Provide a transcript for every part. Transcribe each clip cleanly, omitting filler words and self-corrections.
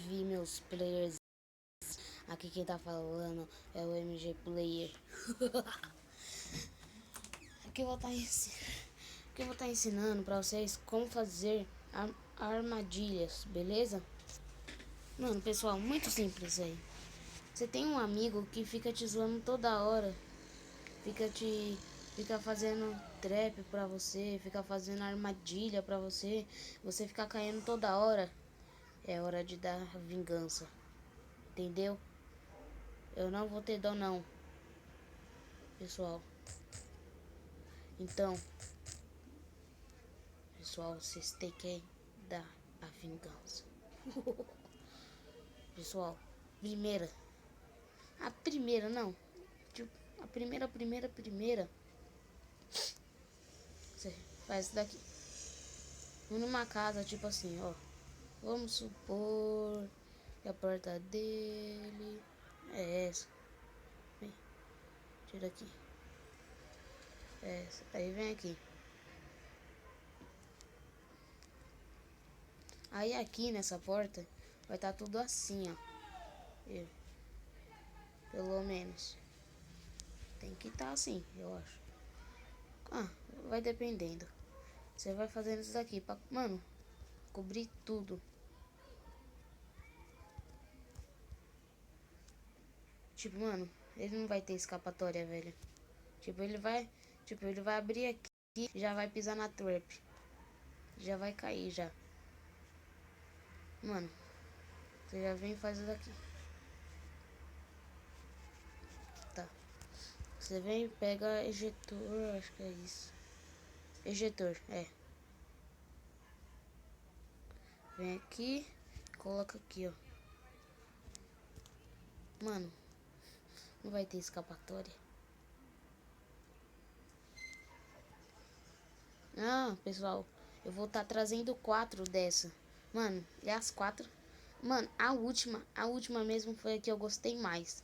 Salve meus players. Aqui quem tá falando é o MG Player. Aqui eu vou estar ensinando pra vocês como fazer armadilhas, beleza? Mano, pessoal, muito simples aí. Você tem um amigo que fica te zoando toda hora, fica fazendo trap pra você, fica fazendo armadilha pra você, você fica caindo toda hora. É hora de dar vingança, entendeu? Eu não vou ter dó não, pessoal. Então, pessoal, vocês têm que dar a vingança. Pessoal, a primeira não, tipo, a primeira, você faz isso daqui. Numa casa, tipo assim, ó. Vamos supor que a porta dele é essa. Vem, tira aqui. É essa. Aí vem aqui. Aí aqui nessa porta vai estar tudo assim, ó. Pelo menos. Tem que estar assim, eu acho. Ah, vai dependendo. Você vai fazendo isso daqui pra, mano, cobrir tudo. Tipo, mano, ele não vai ter escapatória, velho. Tipo, ele vai abrir aqui, já vai pisar na trap. Já vai cair, já. Mano, você já vem e faz isso daqui. Tá. Você vem, pega ejetor, acho que é isso. Ejetor, é. Vem aqui, coloca aqui, ó. Mano, não vai ter escapatória. Ah, pessoal, eu vou estar trazendo 4 dessa. Mano, e as 4? Mano, a última mesmo foi a que eu gostei mais.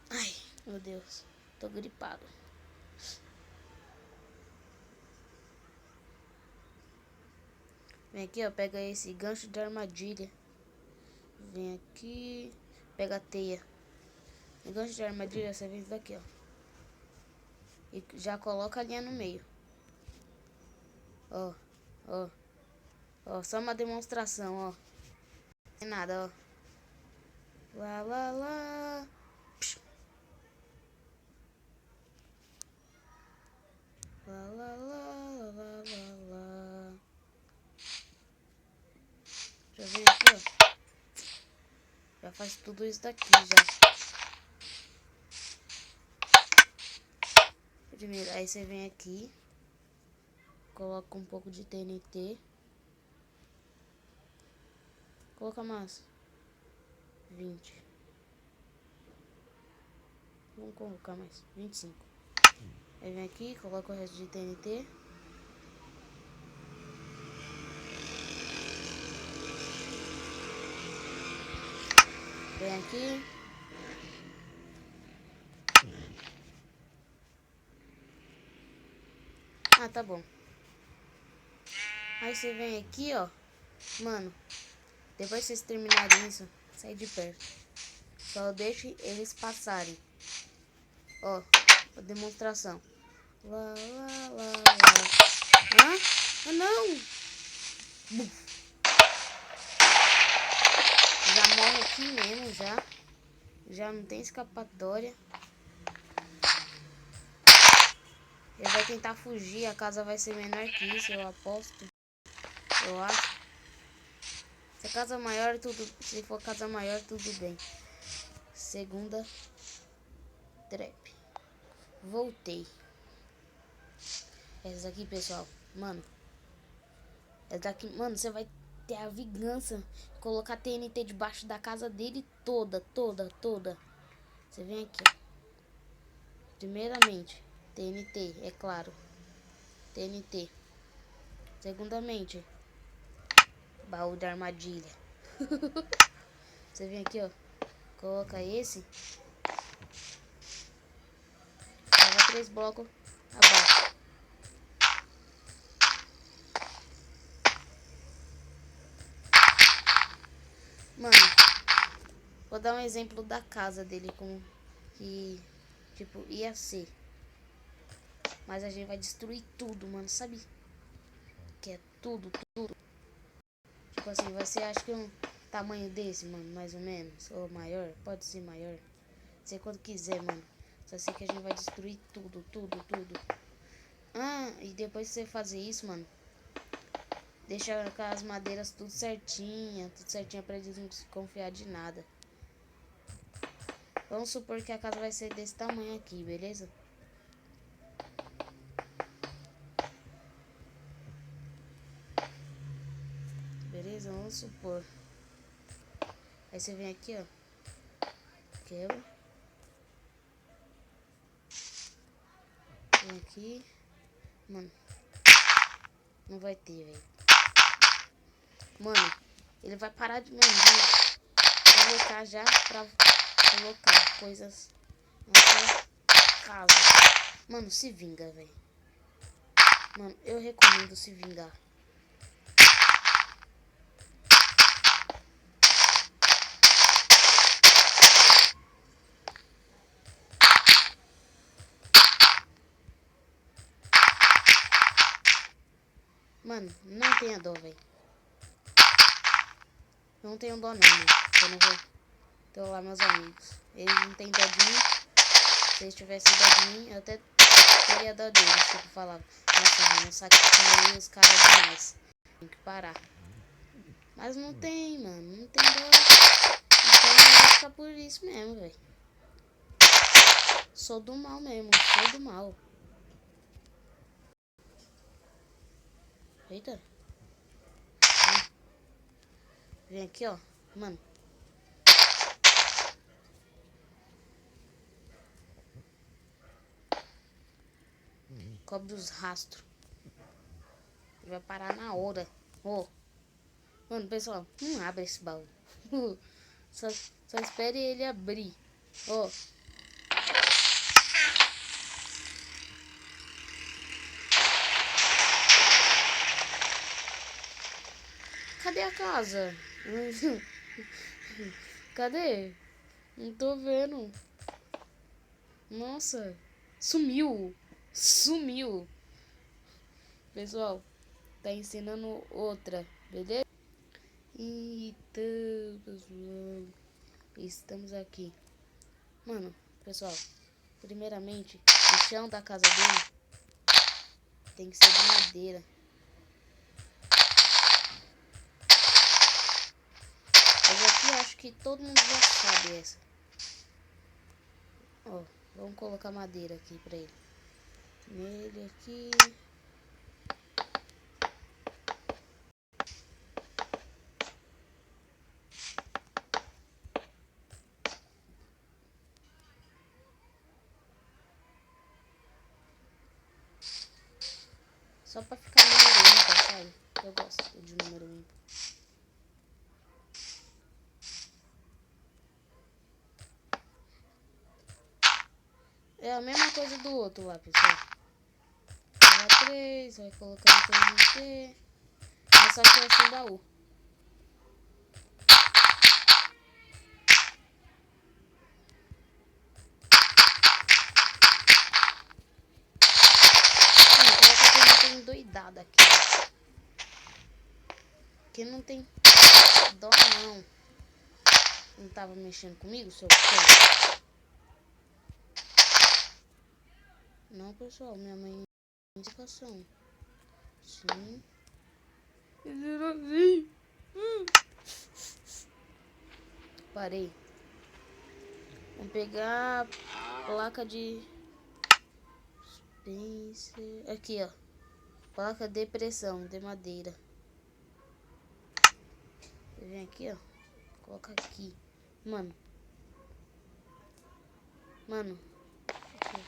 Ai, meu Deus, tô gripado. Vem aqui, ó, pega esse gancho de armadilha. Vem aqui, pega a teia. O gancho de armadilha você vem daqui, ó. E já coloca a linha no meio. Ó, ó, ó, só uma demonstração, ó. Sem nada, ó. Lá, lá, lá. Psh. Lá, lá, lá, lá, lá, lá. Já veio aqui, ó. Já faz tudo isso daqui, já. Primeiro, aí você vem aqui. Coloca um pouco de TNT. Coloca mais 20. Vamos colocar mais 25. Aí vem aqui, coloca o resto de TNT. Vem aqui. Ah, tá bom. Aí você vem aqui, ó. Mano, depois que vocês terminarem isso, sai de perto. Só deixe eles passarem. Ó, a demonstração. Lá, lá, lá, lá. Hã? Ah, não! Já morre aqui mesmo, já. Já não tem escapatória. Ele vai tentar fugir, a casa vai ser menor que isso, eu aposto. Eu acho. Se a casa maior, se for casa maior, tudo bem. Segunda trap. Voltei. Essa aqui, pessoal. Mano. Essa daqui, mano, você vai ter a vingança. Colocar TNT debaixo da casa dele toda. Você vem aqui, ó. Primeiramente, TNT, é claro. TNT. Segundamente, baú de armadilha. Você vem aqui, ó. Coloca esse. Cava 3 blocos abaixo. dar um exemplo da casa dele, como que, tipo, ia ser. Mas a gente vai destruir tudo, mano, sabe? Que é tudo, tudo. Tipo assim, você acha que um tamanho desse, mano, mais ou menos, ou maior, pode ser maior. Sei quando quiser, mano. Só sei que a gente vai destruir tudo, tudo, tudo. Ah, e depois que você fazer isso, mano, deixa com as madeiras tudo certinha pra eles não se confiar de nada. Vamos supor que a casa vai ser desse tamanho aqui, beleza? Beleza, vamos supor. Aí você vem aqui, ó. Quebra. Vem aqui. Mano, não vai ter, velho. Mano, ele vai parar de mentir. Colocar já pra colocar coisas na sua casa. Mano, se vinga, velho. Mano, eu recomendo se vingar. Mano, não tenha dó, velho. Não tenho dó não, mano. Eu não vou trollar meus amigos. Eles não têm dó de mim. Se eles tivessem dó de mim, eu até teria dó deles. Tipo, falava, nossa, mano, sacanagem os caras demais. Tem que parar. Mas não tem, mano. Não tem dó. Então eu vou ficar por isso mesmo, velho. Sou do mal mesmo. Sou do mal. Eita. Vem aqui, ó. Mano. Cobre os rastros. Ele vai parar na hora. Ô. Mano, pessoal, não abre esse baú. Só espere ele abrir. Ó. Cadê a casa? Cadê? Não tô vendo. Nossa. Sumiu. Sumiu. Pessoal, tá ensinando outra, beleza? Então, pessoal, estamos aqui. Mano, pessoal, primeiramente, o chão da casa dele tem que ser de madeira. Mas aqui eu acho que todo mundo já sabe essa. Ó, vamos colocar madeira aqui pra ele. Nele aqui. Só pra ficar número ímpar, sabe? Eu gosto de número ímpar. É a mesma coisa do outro lá, pessoal. Vai 3, vai colocar no TNT. Mas só que é sem baú. Coloca que não tem doidada aqui. Que não tem dó não. Não tava mexendo comigo, seu cão? Não, pessoal, minha mãe tem indicação. Sim. Parei. Vamos pegar a placa de Spencer. Aqui, ó. Placa de pressão de madeira. Vem aqui, ó. Coloca aqui. Mano. Mano. Aqui.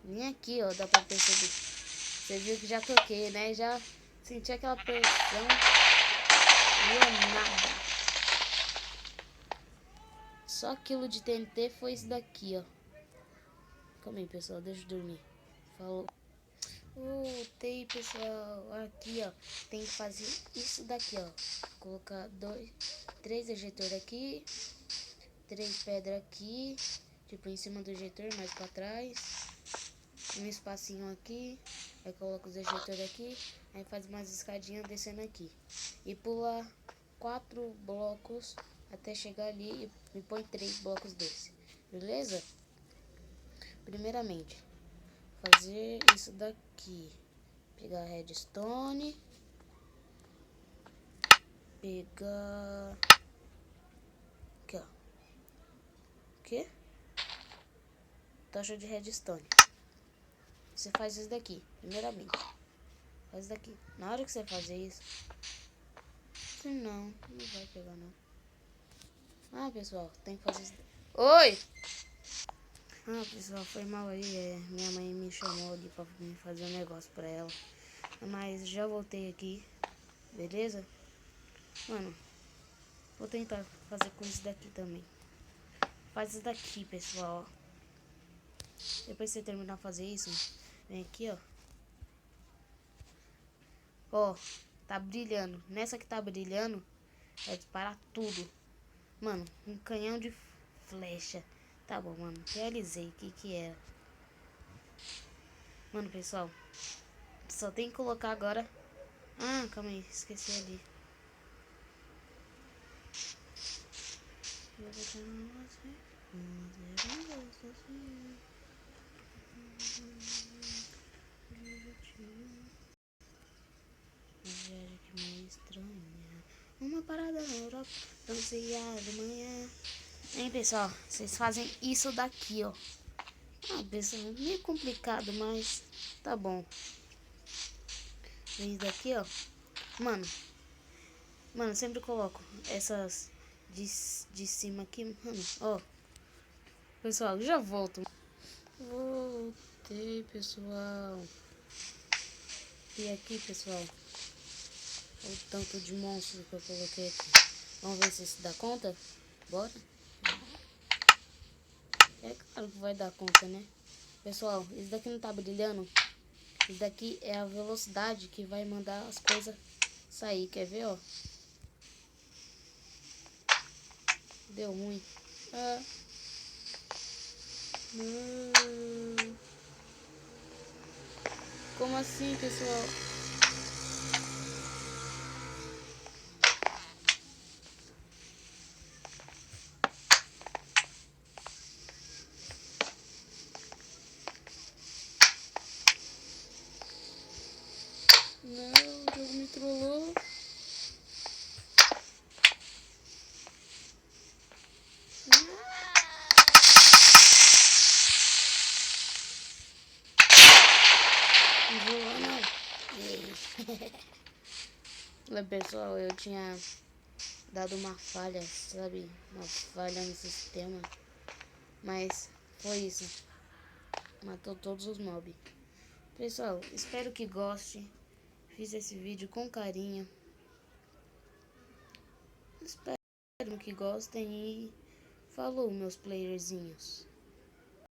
Vem aqui, ó. Dá pra perceber. Você viu que já toquei, né? Já senti aquela pressão. Não é nada. Só aquilo de TNT foi isso daqui, ó. Calma aí, pessoal. Deixa eu dormir. Falou. Voltei, pessoal. Aqui, ó. Tem que fazer isso daqui, ó. Colocar 3 ejetores aqui. 3 pedras aqui, tipo em cima do ejeitor, mais pra trás. Um espacinho aqui, aí coloca os ejeitores aqui, aí faz umas escadinhas descendo aqui. E pula 4 blocos até chegar ali e põe 3 blocos desse. Beleza? Primeiramente, fazer isso daqui. Pegar redstone. Pegar... Aqui, ó. O quê? Tocha de redstone. Você faz isso daqui, primeiramente. Faz isso daqui. Na hora que você fazer isso... Não vai pegar não. Ah, pessoal, tem que fazer isso daqui. Oi! Ah, pessoal, foi mal aí. Minha mãe me chamou ali pra me fazer um negócio pra ela. Mas já voltei aqui. Beleza? Mano, vou tentar fazer com isso daqui também. Faz isso daqui, pessoal. Depois que você terminar de fazer isso, vem aqui, ó. Ó, tá brilhando. Nessa que tá brilhando, vai disparar tudo. Mano, um canhão de flecha. Tá bom, mano. Realizei o que era. Mano, pessoal, só tem que colocar agora. Ah, calma aí, esqueci ali. Que meio estranha. Uma parada na Europa, dancear de manhã. Hein, pessoal, vocês fazem isso daqui, ó. Ah, pessoal, meio complicado, mas tá bom. Vem daqui, ó. Mano, sempre coloco essas de cima aqui, mano, ó. Pessoal, já volto. Voltei, pessoal. E aqui, pessoal, o tanto de monstro que eu coloquei aqui. Vamos ver se isso dá conta? Bora? É claro que vai dar conta, né? Pessoal, isso daqui não tá brilhando. Isso daqui é a velocidade que vai mandar as coisas sair. Quer ver, ó? Deu ruim. Ah. Não. Como assim, pessoal? Não, o jogo me trollou. Não vou lá, não. Olha, pessoal, eu tinha dado uma falha, sabe? Uma falha no sistema. Mas foi isso. Matou todos os mobs. Pessoal, espero que goste. Fiz esse vídeo com carinho. Espero que gostem e falou, meus playerzinhos.